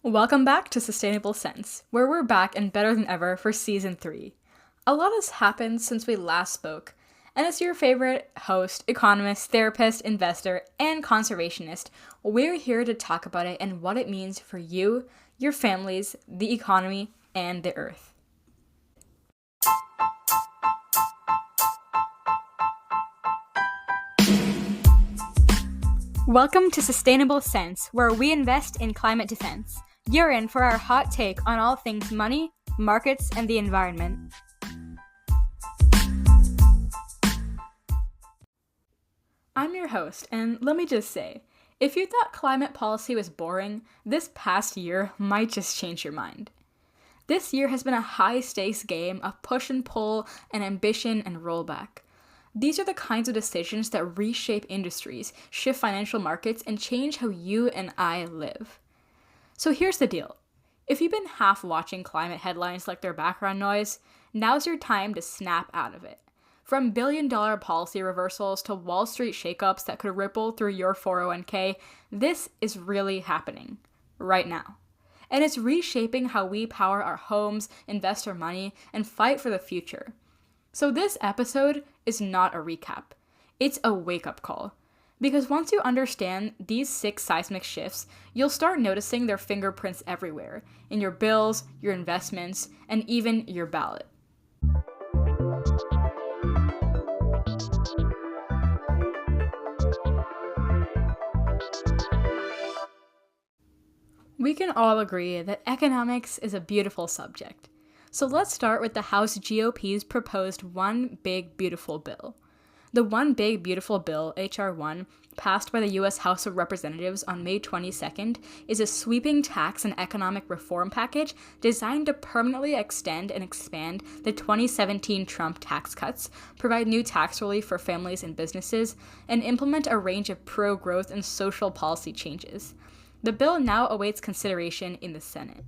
Welcome back to Sustainable Sense, where we're back and better than ever for Season 3. A lot has happened since we last spoke, and as your favorite host, economist, therapist, investor, and conservationist, we're here to talk about it and what it means for you, your families, the economy, and the earth. Welcome to Sustainable Sense, where we invest in climate defense. You're in for our hot take on all things money, markets, and the environment. I'm your host, and let me just say, if you thought climate policy was boring, this past year might just change your mind. This year has been a high-stakes game of push and pull and ambition and rollback. These are the kinds of decisions that reshape industries, shift financial markets, and change how you and I live. So here's the deal. If you've been half watching climate headlines like their background noise, now's your time to snap out of it. From billion-dollar policy reversals to Wall Street shakeups that could ripple through your 401k, this is really happening right now. And it's reshaping how we power our homes, invest our money, and fight for the future. So this episode is not a recap. It's a wake-up call. Because once you understand these 6 seismic shifts, you'll start noticing their fingerprints everywhere, in your bills, your investments, and even your ballot. We can all agree that economics is a beautiful subject. So let's start with the House GOP's proposed One Big Beautiful Bill. The One Big Beautiful Bill, H.R. 1, passed by the U.S. House of Representatives on May 22nd, is a sweeping tax and economic reform package designed to permanently extend and expand the 2017 Trump tax cuts, provide new tax relief for families and businesses, and implement a range of pro-growth and social policy changes. The bill now awaits consideration in the Senate.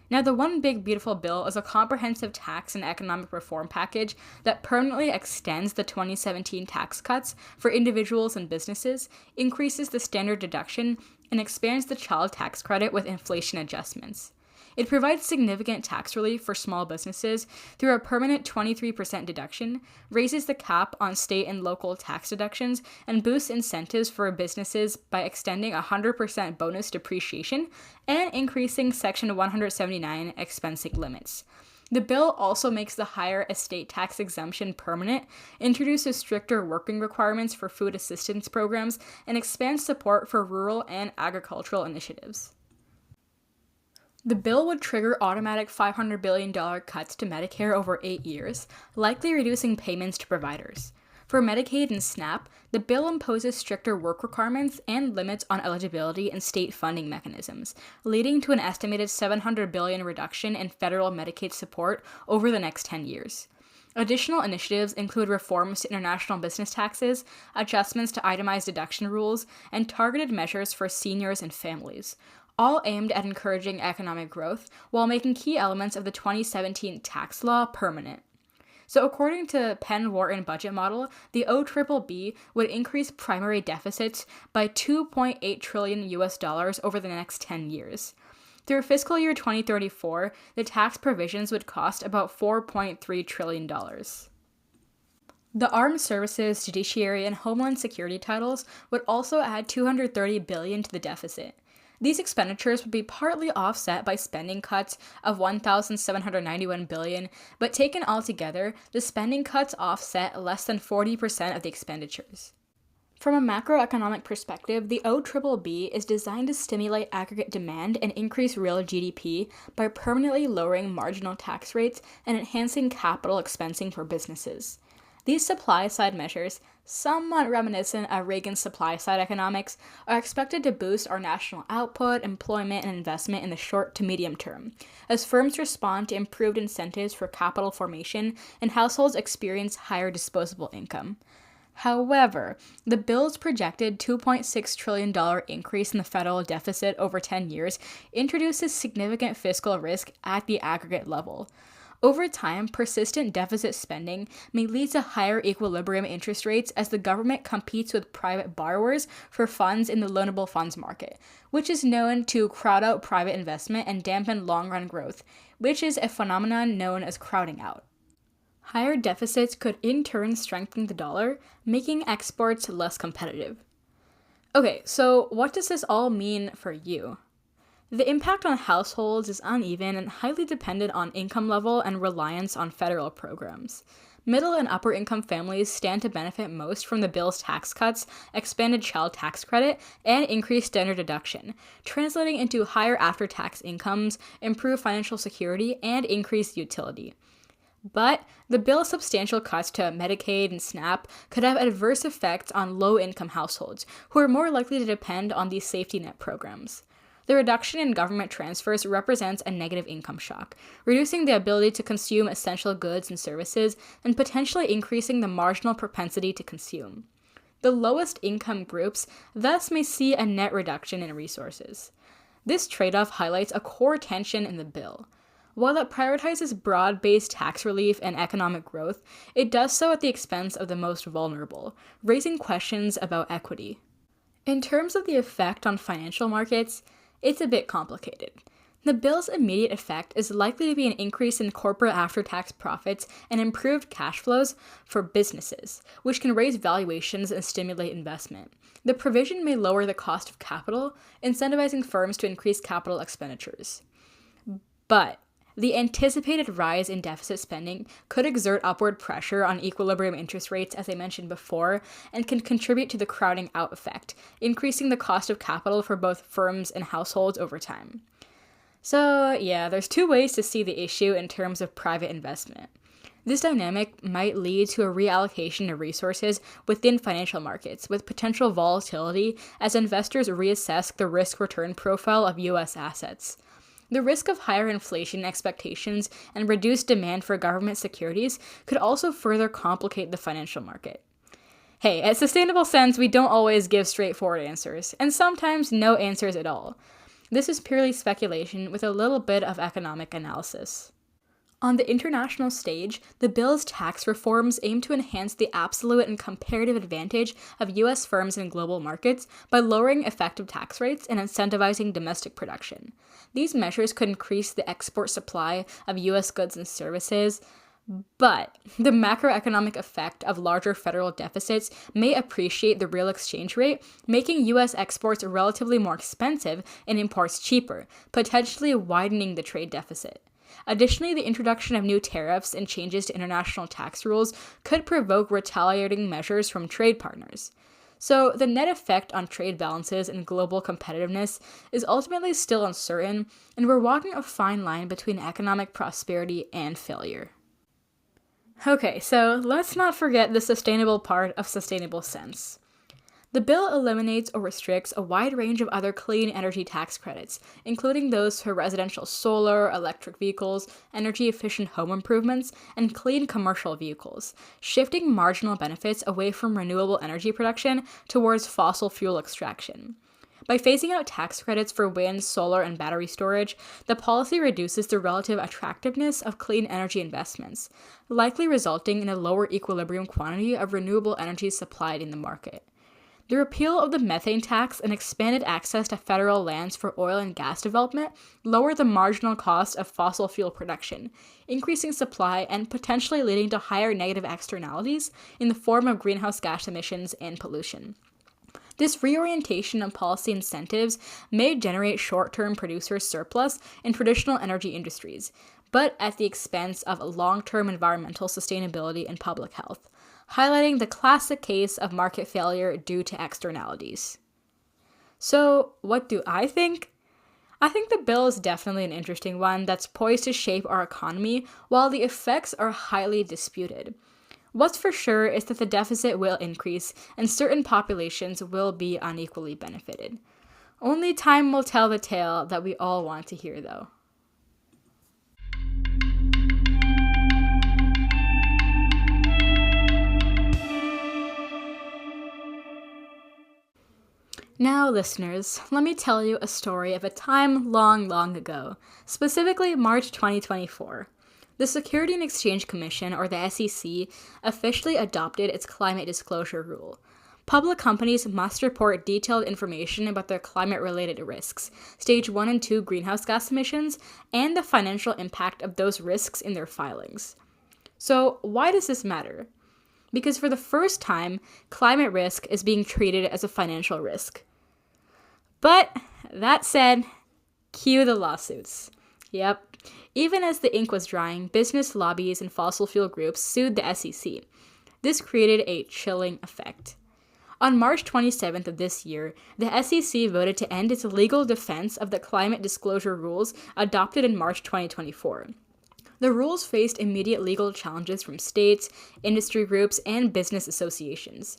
Now, the One Big Beautiful Bill is a comprehensive tax and economic reform package that permanently extends the 2017 tax cuts for individuals and businesses, increases the standard deduction, and expands the child tax credit with inflation adjustments. It provides significant tax relief for small businesses through a permanent 23% deduction, raises the cap on state and local tax deductions, and boosts incentives for businesses by extending 100% bonus depreciation and increasing Section 179 expensing limits. The bill also makes the higher estate tax exemption permanent, introduces stricter working requirements for food assistance programs, and expands support for rural and agricultural initiatives. The bill would trigger automatic $500 billion cuts to Medicare over 8 years, likely reducing payments to providers. For Medicaid and SNAP, the bill imposes stricter work requirements and limits on eligibility and state funding mechanisms, leading to an estimated $700 billion reduction in federal Medicaid support over the next 10 years. Additional initiatives include reforms to international business taxes, adjustments to itemized deduction rules, and targeted measures for seniors and families, all aimed at encouraging economic growth while making key elements of the 2017 tax law permanent. So according to Penn Wharton budget model, the OBBB would increase primary deficits by $2.8 trillion over the next 10 years. Through fiscal year 2034, the tax provisions would cost about $4.3 trillion. The Armed Services, Judiciary, and Homeland Security titles would also add $230 billion to the deficit. These expenditures would be partly offset by spending cuts of $1,791 billion, but taken all together, the spending cuts offset less than 40% of the expenditures. From a macroeconomic perspective, the OBBB is designed to stimulate aggregate demand and increase real GDP by permanently lowering marginal tax rates and enhancing capital expensing for businesses. These supply-side measures, somewhat reminiscent of Reagan's supply-side economics, are expected to boost our national output, employment, and investment in the short to medium term, as firms respond to improved incentives for capital formation and households experience higher disposable income. However, the bill's projected $2.6 trillion increase in the federal deficit over 10 years introduces significant fiscal risk at the aggregate level. Over time, persistent deficit spending may lead to higher equilibrium interest rates as the government competes with private borrowers for funds in the loanable funds market, which is known to crowd out private investment and dampen long-run growth, which is a phenomenon known as crowding out. Higher deficits could in turn strengthen the dollar, making exports less competitive. Okay, so what does this all mean for you? The impact on households is uneven and highly dependent on income level and reliance on federal programs. Middle and upper income families stand to benefit most from the bill's tax cuts, expanded child tax credit, and increased standard deduction, translating into higher after-tax incomes, improved financial security, and increased utility. But the bill's substantial cuts to Medicaid and SNAP could have adverse effects on low-income households, who are more likely to depend on these safety net programs. The reduction in government transfers represents a negative income shock, reducing the ability to consume essential goods and services and potentially increasing the marginal propensity to consume. The lowest income groups thus may see a net reduction in resources. This trade-off highlights a core tension in the bill. While it prioritizes broad-based tax relief and economic growth, it does so at the expense of the most vulnerable, raising questions about equity. In terms of the effect on financial markets, it's a bit complicated. The bill's immediate effect is likely to be an increase in corporate after-tax profits and improved cash flows for businesses, which can raise valuations and stimulate investment. The provision may lower the cost of capital, incentivizing firms to increase capital expenditures. But the anticipated rise in deficit spending could exert upward pressure on equilibrium interest rates, as I mentioned before, and can contribute to the crowding out effect, increasing the cost of capital for both firms and households over time. So, yeah, there's two ways to see the issue in terms of private investment. This dynamic might lead to a reallocation of resources within financial markets, with potential volatility as investors reassess the risk-return profile of U.S. assets. The risk of higher inflation expectations and reduced demand for government securities could also further complicate the financial market. Hey, at Sustainable Sense, we don't always give straightforward answers, and sometimes no answers at all. This is purely speculation with a little bit of economic analysis. On the international stage, the bill's tax reforms aim to enhance the absolute and comparative advantage of U.S. firms in global markets by lowering effective tax rates and incentivizing domestic production. These measures could increase the export supply of U.S. goods and services, but the macroeconomic effect of larger federal deficits may appreciate the real exchange rate, making U.S. exports relatively more expensive and imports cheaper, potentially widening the trade deficit. Additionally, the introduction of new tariffs and changes to international tax rules could provoke retaliating measures from trade partners. So, the net effect on trade balances and global competitiveness is ultimately still uncertain, and we're walking a fine line between economic prosperity and failure. Okay, so let's not forget the sustainable part of Sustainable Sense. The bill eliminates or restricts a wide range of other clean energy tax credits, including those for residential solar, electric vehicles, energy-efficient home improvements, and clean commercial vehicles, shifting marginal benefits away from renewable energy production towards fossil fuel extraction. By phasing out tax credits for wind, solar, and battery storage, the policy reduces the relative attractiveness of clean energy investments, likely resulting in a lower equilibrium quantity of renewable energy supplied in the market. The repeal of the methane tax and expanded access to federal lands for oil and gas development lower the marginal cost of fossil fuel production, increasing supply and potentially leading to higher negative externalities in the form of greenhouse gas emissions and pollution. This reorientation of policy incentives may generate short-term producer surplus in traditional energy industries, but at the expense of long-term environmental sustainability and public health, highlighting the classic case of market failure due to externalities. So, what do I think? I think the bill is definitely an interesting one that's poised to shape our economy, while the effects are highly disputed. What's for sure is that the deficit will increase, and certain populations will be unequally benefited. Only time will tell the tale that we all want to hear, though. Now, listeners, let me tell you a story of a time long, long ago, specifically March 2024. The Securities and Exchange Commission, or the SEC, officially adopted its climate disclosure rule. Public companies must report detailed information about their climate-related risks, stage 1 and 2 greenhouse gas emissions, and the financial impact of those risks in their filings. So, why does this matter? Because for the first time, climate risk is being treated as a financial risk. But, that said, cue the lawsuits. Yep. Even as the ink was drying, business lobbies and fossil fuel groups sued the SEC. This created a chilling effect. On March 27th of this year, the SEC voted to end its legal defense of the climate disclosure rules adopted in March 2024. The rules faced immediate legal challenges from states, industry groups, and business associations.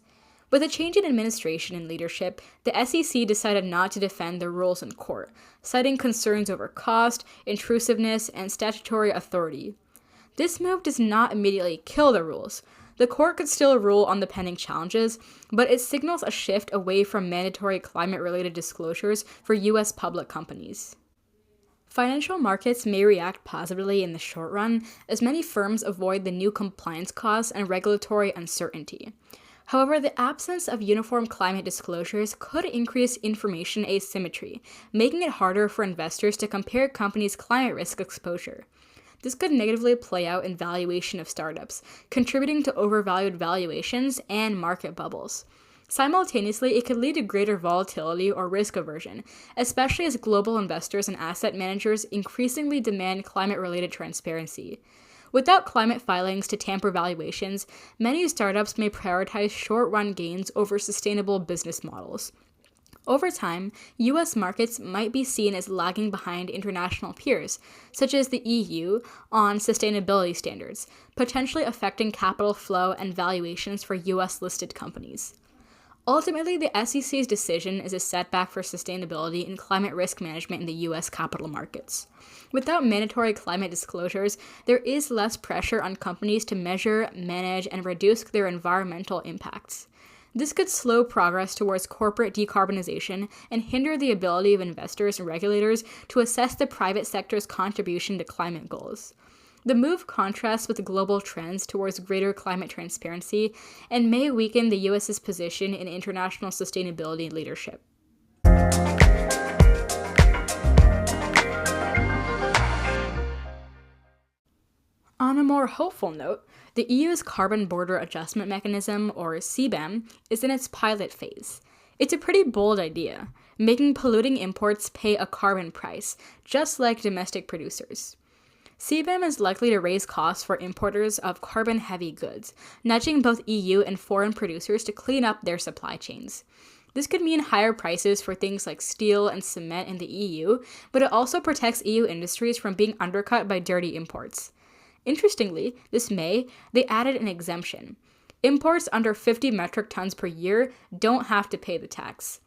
With a change in administration and leadership, the SEC decided not to defend the rules in court, citing concerns over cost, intrusiveness, and statutory authority. This move does not immediately kill the rules. The court could still rule on the pending challenges, but it signals a shift away from mandatory climate-related disclosures for U.S. public companies. Financial markets may react positively in the short run, as many firms avoid the new compliance costs and regulatory uncertainty. However, the absence of uniform climate disclosures could increase information asymmetry, making it harder for investors to compare companies' climate risk exposure. This could negatively play out in valuation of startups, contributing to overvalued valuations and market bubbles. Simultaneously, it could lead to greater volatility or risk aversion, especially as global investors and asset managers increasingly demand climate-related transparency. Without climate filings to tamper valuations, many startups may prioritize short-run gains over sustainable business models. Over time, U.S. markets might be seen as lagging behind international peers, such as the EU, on sustainability standards, potentially affecting capital flow and valuations for U.S.-listed companies. Ultimately, the SEC's decision is a setback for sustainability and climate risk management in the U.S. capital markets. Without mandatory climate disclosures, there is less pressure on companies to measure, manage, and reduce their environmental impacts. This could slow progress towards corporate decarbonization and hinder the ability of investors and regulators to assess the private sector's contribution to climate goals. The move contrasts with global trends towards greater climate transparency and may weaken the U.S.'s position in international sustainability leadership. On a more hopeful note, the EU's Carbon Border Adjustment Mechanism, or CBAM, is in its pilot phase. It's a pretty bold idea, making polluting imports pay a carbon price, just like domestic producers. CBAM is likely to raise costs for importers of carbon-heavy goods, nudging both EU and foreign producers to clean up their supply chains. This could mean higher prices for things like steel and cement in the EU, but it also protects EU industries from being undercut by dirty imports. Interestingly, this May, they added an exemption. Imports under 50 metric tons per year don't have to pay the tax.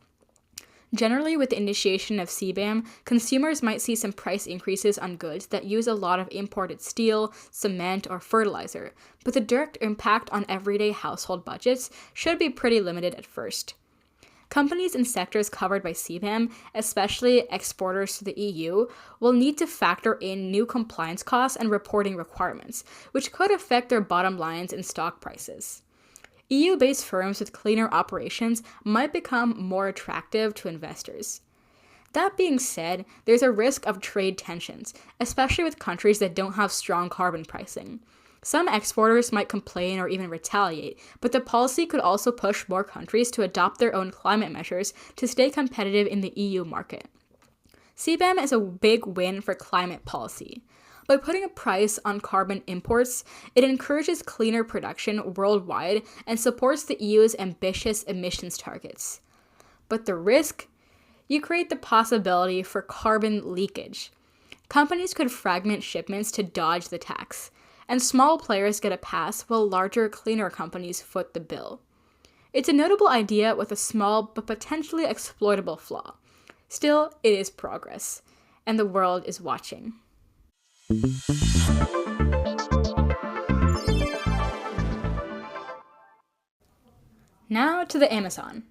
Generally, with the initiation of CBAM, consumers might see some price increases on goods that use a lot of imported steel, cement, or fertilizer, but the direct impact on everyday household budgets should be pretty limited at first. Companies in sectors covered by CBAM, especially exporters to the EU, will need to factor in new compliance costs and reporting requirements, which could affect their bottom lines and stock prices. EU-based firms with cleaner operations might become more attractive to investors. That being said, there's a risk of trade tensions, especially with countries that don't have strong carbon pricing. Some exporters might complain or even retaliate, but the policy could also push more countries to adopt their own climate measures to stay competitive in the EU market. CBAM is a big win for climate policy. By putting a price on carbon imports, it encourages cleaner production worldwide and supports the EU's ambitious emissions targets. But the risk? You create the possibility for carbon leakage. Companies could fragment shipments to dodge the tax, and small players get a pass while larger, cleaner companies foot the bill. It's a notable idea with a small but potentially exploitable flaw. Still, it is progress, and the world is watching. Now to the Amazon.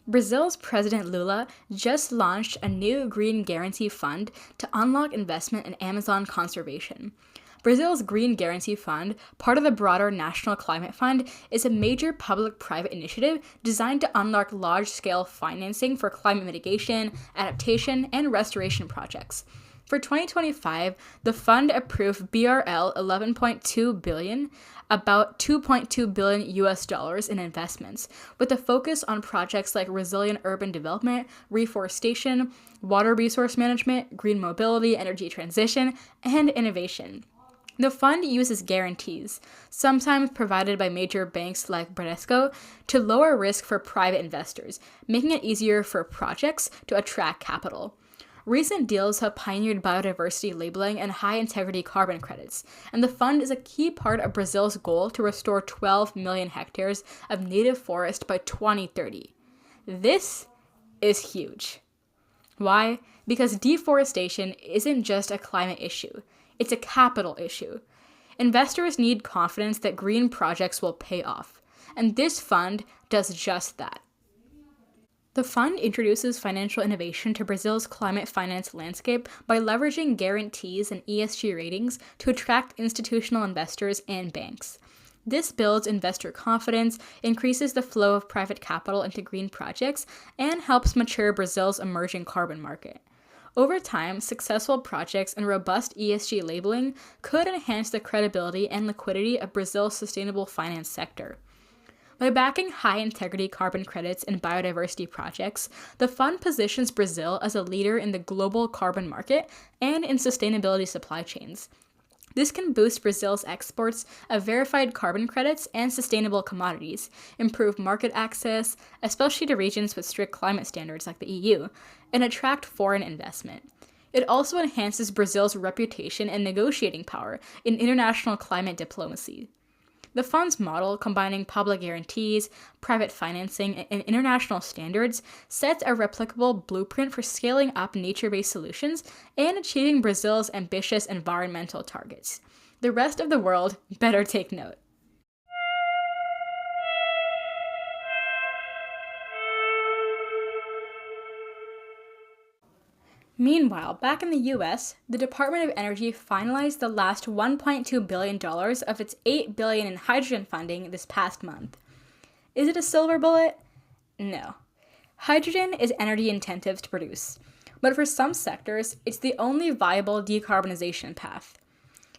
Brazil's President Lula just launched a new green guarantee fund to unlock investment in Amazon conservation. Brazil's Green Guarantee Fund, part of the broader National Climate Fund, is a major public-private initiative designed to unlock large-scale financing for climate mitigation, adaptation, and restoration projects. For 2025, the fund approved BRL 11.2 billion, about $2.2 billion US dollars in investments, with a focus on projects like resilient urban development, reforestation, water resource management, green mobility, energy transition, and innovation. The fund uses guarantees, sometimes provided by major banks like Bradesco, to lower risk for private investors, making it easier for projects to attract capital. Recent deals have pioneered biodiversity labeling and high-integrity carbon credits, and the fund is a key part of Brazil's goal to restore 12 million hectares of native forest by 2030. This is huge. Why? Because deforestation isn't just a climate issue, it's a capital issue. Investors need confidence that green projects will pay off, and this fund does just that. The fund introduces financial innovation to Brazil's climate finance landscape by leveraging guarantees and ESG ratings to attract institutional investors and banks. This builds investor confidence, increases the flow of private capital into green projects, and helps mature Brazil's emerging carbon market. Over time, successful projects and robust ESG labeling could enhance the credibility and liquidity of Brazil's sustainable finance sector. By backing high-integrity carbon credits and biodiversity projects, the fund positions Brazil as a leader in the global carbon market and in sustainability supply chains. This can boost Brazil's exports of verified carbon credits and sustainable commodities, improve market access, especially to regions with strict climate standards like the EU, and attract foreign investment. It also enhances Brazil's reputation and negotiating power in international climate diplomacy. The fund's model, combining public guarantees, private financing, and international standards, sets a replicable blueprint for scaling up nature-based solutions and achieving Brazil's ambitious environmental targets. The rest of the world better take note. Meanwhile, back in the US, the Department of Energy finalized the last $1.2 billion of its $8 billion in hydrogen funding this past month. Is it a silver bullet? No. Hydrogen is energy intensive to produce, but for some sectors, it's the only viable decarbonization path.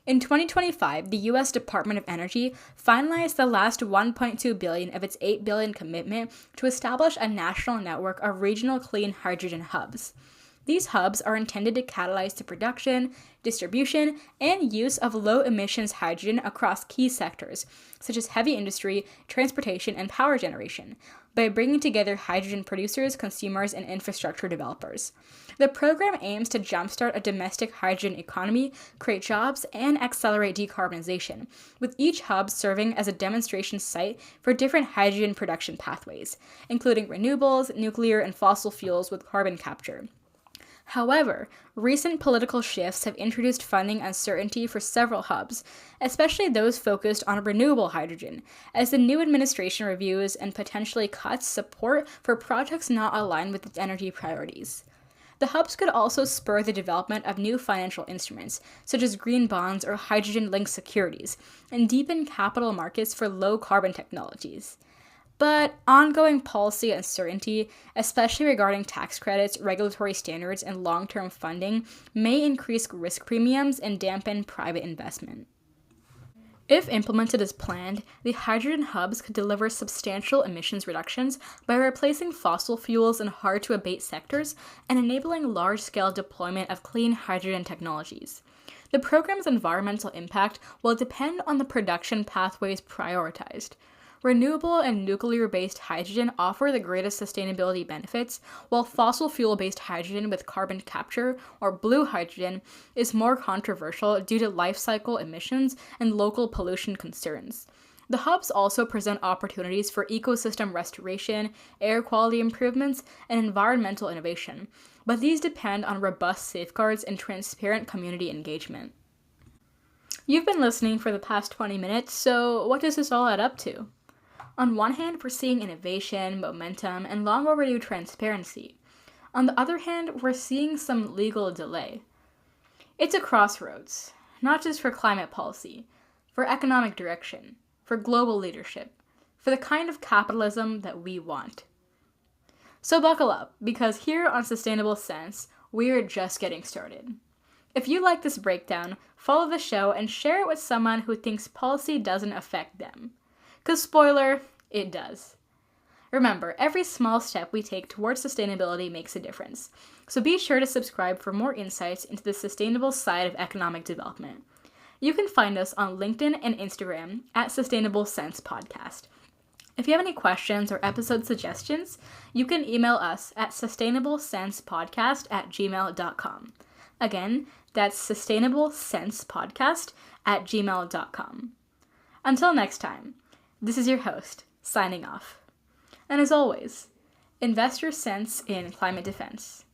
In 2025, the US Department of Energy finalized the last $1.2 billion of its $8 billion commitment to establish a national network of regional clean hydrogen hubs. These hubs are intended to catalyze the production, distribution, and use of low-emissions hydrogen across key sectors, such as heavy industry, transportation, and power generation, by bringing together hydrogen producers, consumers, and infrastructure developers. The program aims to jumpstart a domestic hydrogen economy, create jobs, and accelerate decarbonization, with each hub serving as a demonstration site for different hydrogen production pathways, including renewables, nuclear, and fossil fuels with carbon capture. However, recent political shifts have introduced funding uncertainty for several hubs, especially those focused on renewable hydrogen, as the new administration reviews and potentially cuts support for projects not aligned with its energy priorities. The hubs could also spur the development of new financial instruments, such as green bonds or hydrogen-linked securities, and deepen capital markets for low-carbon technologies. But ongoing policy uncertainty, especially regarding tax credits, regulatory standards, and long-term funding, may increase risk premiums and dampen private investment. If implemented as planned, the hydrogen hubs could deliver substantial emissions reductions by replacing fossil fuels in hard-to-abate sectors and enabling large-scale deployment of clean hydrogen technologies. The program's environmental impact will depend on the production pathways prioritized. Renewable and nuclear-based hydrogen offer the greatest sustainability benefits, while fossil fuel-based hydrogen with carbon capture, or blue hydrogen, is more controversial due to life cycle emissions and local pollution concerns. The hubs also present opportunities for ecosystem restoration, air quality improvements, and environmental innovation, but these depend on robust safeguards and transparent community engagement. You've been listening for the past 20 minutes, so what does this all add up to? On one hand, we're seeing innovation, momentum, and long overdue transparency. On the other hand, we're seeing some legal delay. It's a crossroads. not just for climate policy, for economic direction, for global leadership, for the kind of capitalism that we want. So buckle up, because here on Sustainable Sense, we're just getting started. If you like this breakdown, follow the show and share it with someone who thinks policy doesn't affect them. Because spoiler, it does. Remember, every small step we take towards sustainability makes a difference. So be sure to subscribe for more insights into the sustainable side of economic development. You can find us on LinkedIn and Instagram at Sustainable Sense Podcast. If you have any questions or episode suggestions, you can email us at sustainablecentspodcast@gmail.com. Again, that's sustainablecentspodcast@gmail.com. Until next time, this is your host, signing off. And as always, invest your sense in climate defense.